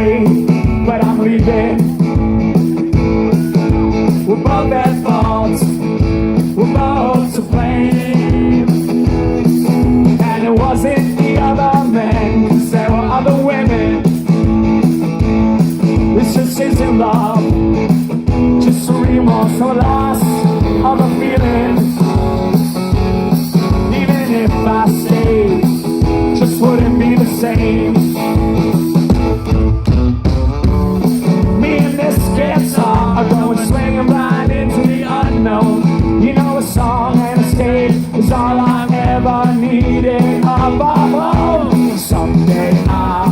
sorry, but I'm leaving. We're both at fault, we're both to blame. And it wasn't the other men, 'cause there were other women. This just isn't love, just a remorse or loss of a feeling. Even if I stayed, just wouldn't be the same. Me and this guitar are going swinging right into the unknown. You know, a song and a stage is all I ever needed of a home. Someday I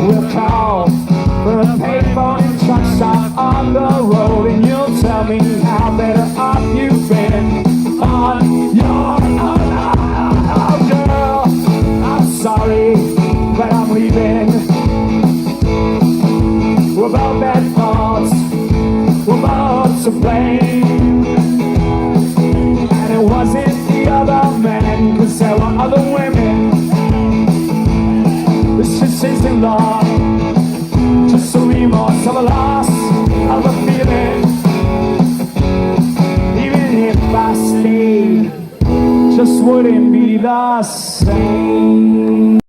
will call for a payphone and truck stop on the road, and you'll tell me how better off you've been on your own. Oh, girl, I'm sorry, but I'm leaving. We're both at fault, we're both to blame. And it wasn't the other men, 'cause there were other women. This just isn't love, just a remorse of a loss of a feeling. Even if I stayed, just wouldn't be the same.